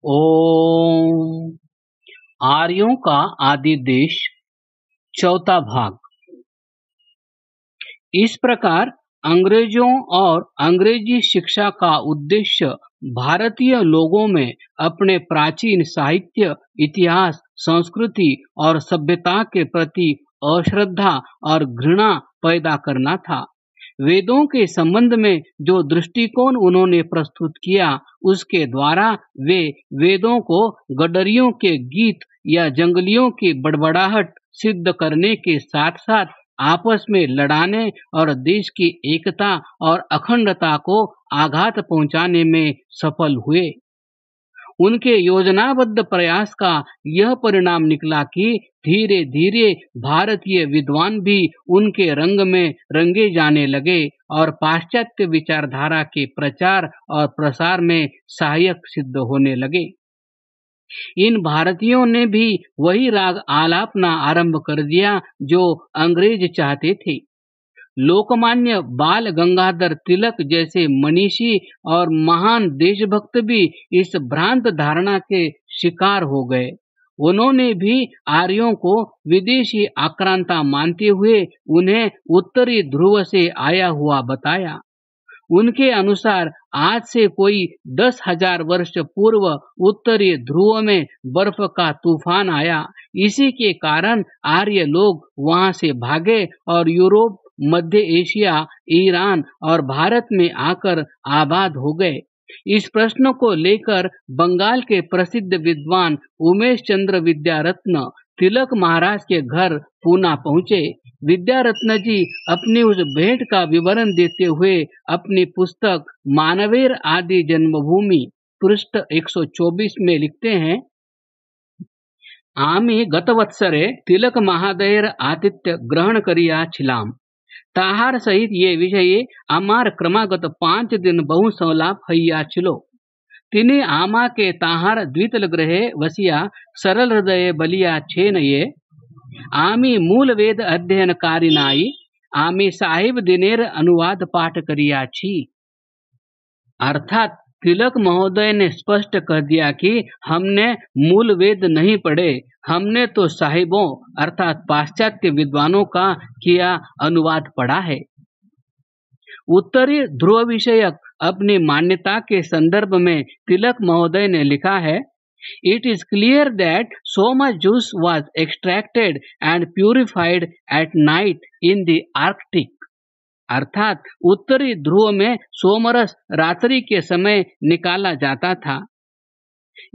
ओम। आर्यों का आदि देश, चौथा भाग। इस प्रकार अंग्रेजों और अंग्रेजी शिक्षा का उद्देश्य भारतीय लोगों में अपने प्राचीन साहित्य, इतिहास, संस्कृति और सभ्यता के प्रति अश्रद्धा और घृणा पैदा करना था। वेदों के संबंध में जो दृष्टिकोण उन्होंने प्रस्तुत किया, उसके द्वारा वे वेदों को गडरियों के गीत या जंगलियों की बड़बड़ाहट सिद्ध करने के साथ साथ आपस में लड़ाने और देश की एकता और अखंडता को आघात पहुंचाने में सफल हुए। उनके योजनाबद्ध प्रयास का यह परिणाम निकला कि धीरे धीरे भारतीय विद्वान भी उनके रंग में रंगे जाने लगे और पाश्चात्य विचारधारा के प्रचार और प्रसार में सहायक सिद्ध होने लगे। इन भारतीयों ने भी वही राग आलापना आरंभ कर दिया जो अंग्रेज चाहते थे। लोकमान्य बाल गंगाधर तिलक जैसे मनीषी और महान देशभक्त भी इस भ्रांत धारणा के शिकार हो गए। उन्होंने भी आर्यों को विदेशी आक्रांता मानते हुए उन्हें उत्तरी ध्रुव से आया हुआ बताया। उनके अनुसार आज से कोई 10,000 वर्ष पूर्व उत्तरी ध्रुव में बर्फ का तूफान आया। इसी के कारण आर्य लोग वहां से भागे और यूरोप, मध्य एशिया, ईरान और भारत में आकर आबाद हो गए। इस प्रश्न को लेकर बंगाल के प्रसिद्ध विद्वान उमेश चंद्र विद्यारत्न तिलक महाराज के घर पूना पहुंचे। विद्यारत्न जी अपनी उस भेंट का विवरण देते हुए अपनी पुस्तक मानवेर आदि जन्मभूमि पृष्ठ 124 में लिखते हैं, आमी गतवत्सरे तिलक महादयर आतिथ्य ग्रहण करिया छिलाम। ताहार सहित ये विषये आमार क्रमागत 5 दिन बहु संलाप हइया छिलो। तिने आमा के ताहार द्वितल ग्रहे वसिया सरल हृदय बलिया छेन ये। आमी मूल वेद अध्ययन कारिनाई, आमी साहिब दिनेर अनुवाद पाठ करिया छी। अर्थात तिलक महोदय ने स्पष्ट कर दिया कि हमने मूल वेद नहीं पढ़े, हमने तो साहिबों अर्थात पाश्चात्य विद्वानों का किया अनुवाद पढ़ा है। उत्तरी ध्रुव विषयक अपनी मान्यता के संदर्भ में तिलक महोदय ने लिखा है, It is clear that so much juice was extracted and purified at night in the Arctic. अर्थात उत्तरी ध्रुव में सोमरस रात्रि के समय निकाला जाता था।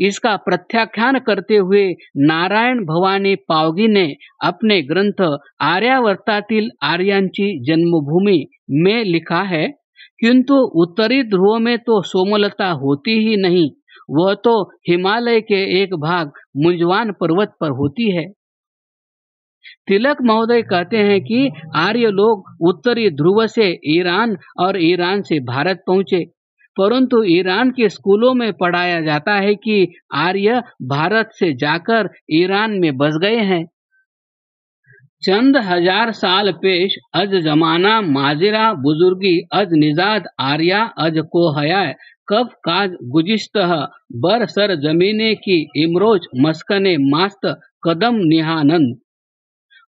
इसका प्रत्याख्यान करते हुए नारायण भवानी पावगी ने अपने ग्रंथ आर्यावर्तातील आर्यांची जन्मभूमि में लिखा है, किंतु उत्तरी ध्रुव में तो सोमलता होती ही नहीं, वह तो हिमालय के एक भाग मुंजवान पर्वत पर होती है। तिलक महोदय कहते हैं कि आर्य लोग उत्तरी ध्रुव से ईरान और ईरान से भारत पहुंचे, परंतु ईरान के स्कूलों में पढ़ाया जाता है कि आर्य भारत से जाकर ईरान में बस गए हैं। चंद हजार साल पेश अज जमाना माजिरा बुजुर्गी अज निजाद आर्या अज को हया कब काज गुजिस्तह बर सर जमीने की इमरोज मस्कने मास्त कदम निहानंद।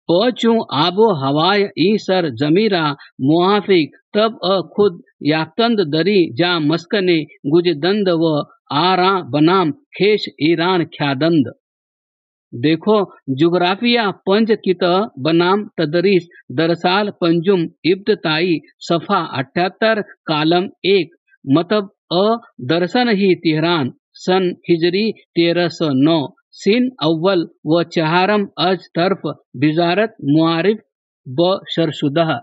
पचू आबो हवाय ई सर जमीरा मुहाफिक तब खुद याफ्तंद दरी जा मस्कने गुजदंद व आरा बनाम खेश ईरान ख्यादंद। देखो जुग्राफिया पंज कित बनाम तदरीस दरसाल पंजुम इब्तताई सफ़ा 78 कालम 1 मतलब दर्शन ही तिहरान सन हिजरी 1309 सिन अव्वल व चहारम अज तरफ बिजारत मुआरिफ ब शरशुदह।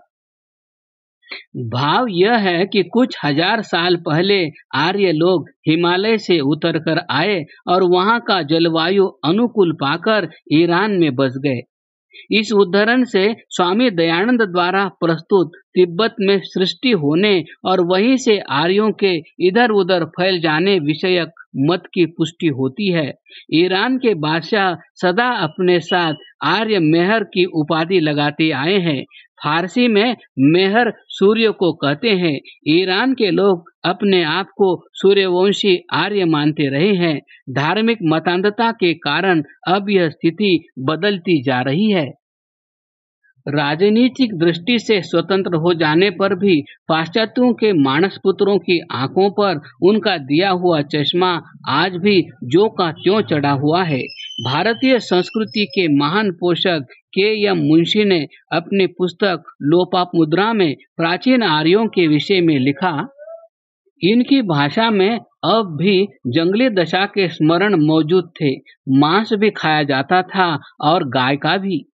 भाव यह है कि कुछ हजार साल पहले आर्य लोग हिमालय से उतरकर आए और वहां का जलवायु अनुकूल पाकर ईरान में बस गए। इस उद्धरण से स्वामी दयानंद द्वारा प्रस्तुत तिब्बत में सृष्टि होने और वहीं से आर्यों के इधर उधर फैल जाने विषयक मत की पुष्टि होती है। ईरान के बादशाह सदा अपने साथ आर्य मेहर की उपाधि लगाते आए हैं। फारसी में मेहर सूर्य को कहते हैं। ईरान के लोग अपने आप को सूर्यवंशी आर्य मानते रहे हैं। धार्मिक मतांधता के कारण अब यह स्थिति बदलती जा रही है। राजनीतिक दृष्टि से स्वतंत्र हो जाने पर भी पाश्चात्यों के मानस पुत्रों की आंखों पर उनका दिया हुआ चश्मा आज भी ज्यों का त्यों चढ़ा हुआ है। भारतीय संस्कृति के महान पोषक के.एम. मुंशी ने अपनी पुस्तक लोपामुद्रा में प्राचीन आर्यों के विषय में लिखा, इनकी भाषा में अब भी जंगली दशा के स्मरण मौजूद थे। मांस भी खाया जाता था और गाय का भी।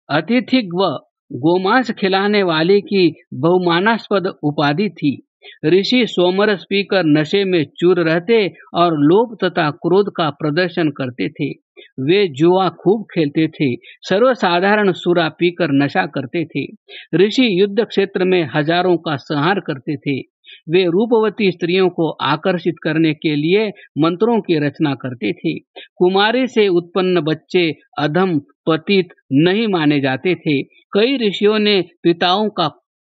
अतिथि व गोमांस खिलाने वाले की बहुमानास्पद उपाधि थी। ऋषि सोमरस पीकर नशे में चूर रहते और लोभ तथा क्रोध का प्रदर्शन करते थे। वे जुआ खूब खेलते थे। सर्वसाधारण सुरा पीकर नशा करते थे। ऋषि युद्ध क्षेत्र में हजारों का संहार करते थे। वे रूपवती स्त्रियों को आकर्षित करने के लिए मंत्रों की रचना करते थे। कुमारी से उत्पन्न बच्चे अधम पतित नहीं माने जाते थे। कई ऋषियों ने पिताओं का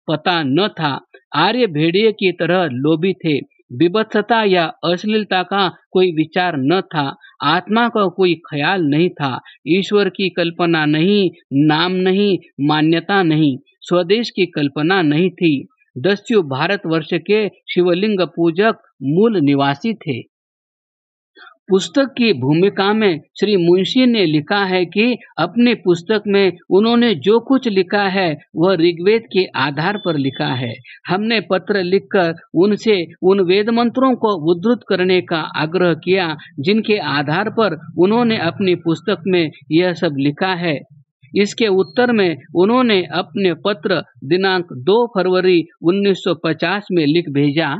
पता न था। आर्य भेड़िए की तरह लोभी थे। विभत्सता या अश्लीलता का कोई विचार न था। आत्मा का कोई ख्याल नहीं था। ईश्वर की कल्पना नहीं, नाम नहीं, मान्यता नहीं, स्वदेश की कल्पना नहीं थी। दस्यु भारतवर्ष के शिवलिंग पूजक मूल निवासी थे। पुस्तक की भूमिका में श्री मुंशी ने लिखा है कि अपनी पुस्तक में उन्होंने जो कुछ लिखा है वह ऋग्वेद के आधार पर लिखा है। हमने पत्र लिखकर उनसे उन वेद मंत्रों को उद्धृत करने का आग्रह किया जिनके आधार पर उन्होंने अपनी पुस्तक में यह सब लिखा है। इसके उत्तर में उन्होंने अपने पत्र दिनांक 2 फरवरी 1950 में लिख भेजा,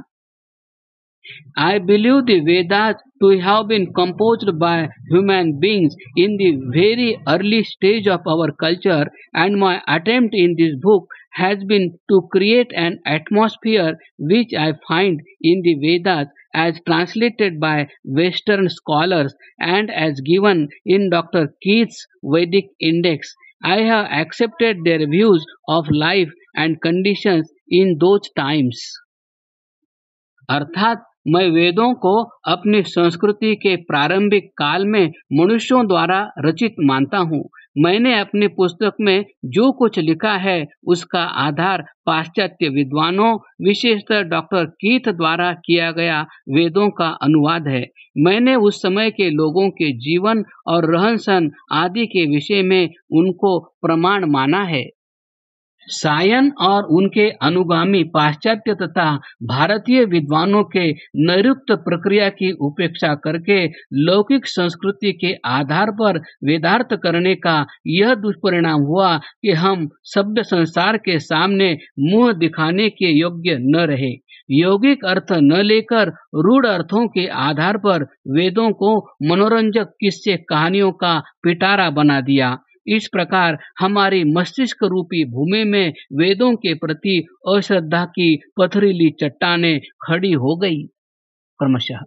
I believe the Vedas to have been composed by human beings in the very early stage of our culture, and my attempt in this book has been to create an atmosphere which I find in the Vedas as translated by Western scholars and as given in Dr. Keith's Vedic Index. I have accepted their views of life and conditions in those times. अर्थात मैं वेदों को अपनी संस्कृति के प्रारंभिक काल में मनुष्यों द्वारा रचित मानता हूँ। मैंने अपनी पुस्तक में जो कुछ लिखा है उसका आधार पाश्चात्य विद्वानों, विशेषतः डॉक्टर कीथ द्वारा किया गया वेदों का अनुवाद है। मैंने उस समय के लोगों के जीवन और रहन सहन आदि के विषय में उनको प्रमाण माना है। सायन और उनके अनुगामी पाश्चात्य तथा भारतीय विद्वानों के नैरुक्त प्रक्रिया की उपेक्षा करके लौकिक संस्कृति के आधार पर वेदार्थ करने का यह दुष्परिणाम हुआ कि हम शब्द संसार के सामने मुंह दिखाने के योग्य न रहे। यौगिक अर्थ न लेकर रूढ़ अर्थों के आधार पर वेदों को मनोरंजक किस्से कहानियों का पिटारा बना दिया। इस प्रकार हमारी मस्तिष्क रूपी भूमि में वेदों के प्रति अश्रद्धा की पथरीली चट्टानें खड़ी हो गई। क्रमशः